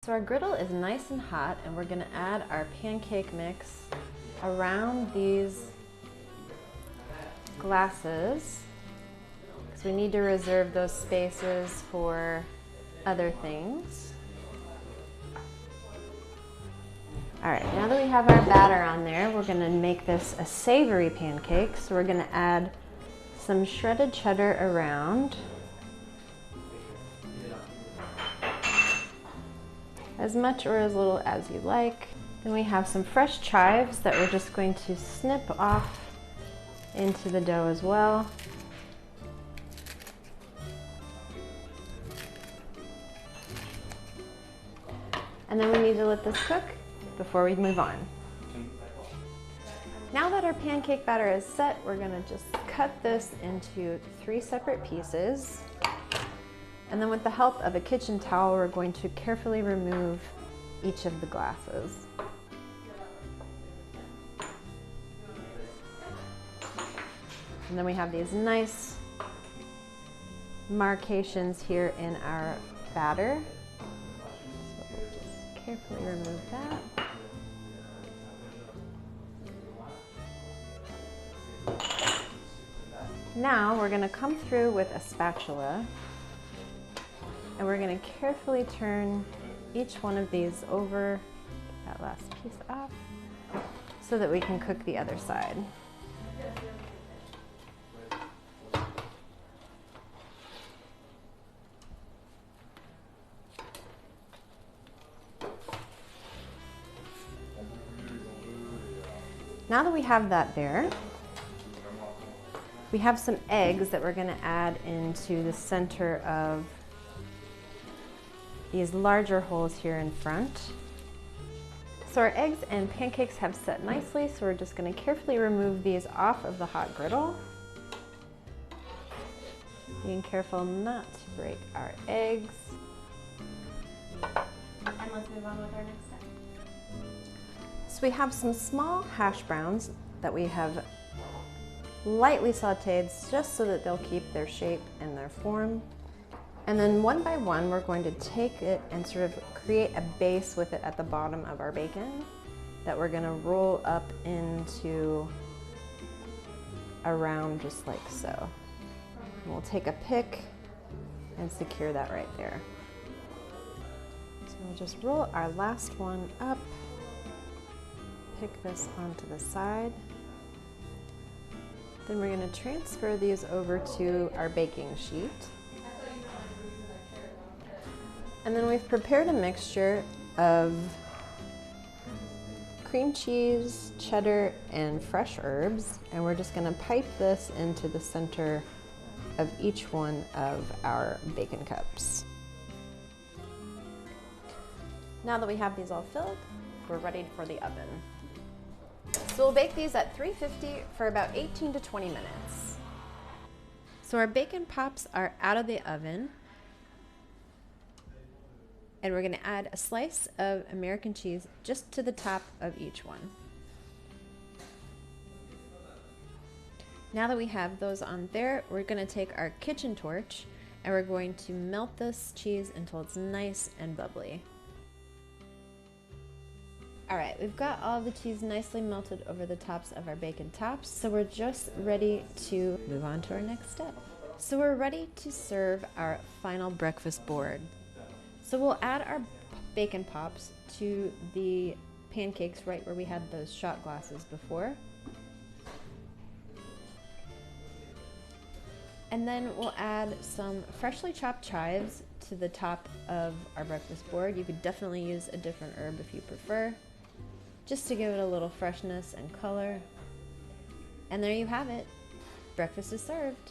So our griddle is nice and hot, and we're gonna add our pancake mix around these glasses, because we need to reserve those spaces for other things. All right, now that we have our batter on there, we're gonna make this a savory pancake. So we're gonna add some shredded cheddar around. As much or as little as you like. Then we have some fresh chives that we're just going to snip off into the dough as well. And then we need to let this cook before we move on. Now that our pancake batter is set, we're gonna just cut this into 3 separate pieces. And then with the help of a kitchen towel, we're going to carefully remove each of the glasses. And then we have these nice marcations here in our batter. So we'll just carefully remove that. Now we're going to come through with a spatula, and we're going to carefully turn each one of these over, get that last piece off, so that we can cook the other side. Now that we have that there, we have some eggs that we're going to add into the center of these larger holes here in front. So our eggs and pancakes have set nicely, so we're just going to carefully remove these off of the hot griddle. Being careful not to break our eggs. And let's move on with our next step. So we have some small hash browns that we have lightly sauteed just so that they'll keep their shape and their form. And then one by one, we're going to take it and sort of create a base with it at the bottom of our bacon that we're gonna roll up into a round just like so. And we'll take a pick and secure that right there. So we'll just roll our last one up, pick this onto the side. Then we're gonna transfer these over to our baking sheet. And then we've prepared a mixture of cream cheese, cheddar, and fresh herbs, and we're just gonna pipe this into the center of each one of our bacon cups. Now that we have these all filled, we're ready for the oven. So we'll bake these at 350 for about 18 to 20 minutes. So our bacon pops are out of the oven, and we're gonna add a slice of American cheese just to the top of each one. Now that we have those on there, we're gonna take our kitchen torch and we're going to melt this cheese until it's nice and bubbly. All right, we've got all the cheese nicely melted over the tops of our bacon tops, so we're just ready to move on to our next step. So we're ready to serve our final breakfast board. So we'll add our bacon pops to the pancakes right where we had those shot glasses before. And then we'll add some freshly chopped chives to the top of our breakfast board. You could definitely use a different herb if you prefer, just to give it a little freshness and color. And there you have it. Breakfast is served.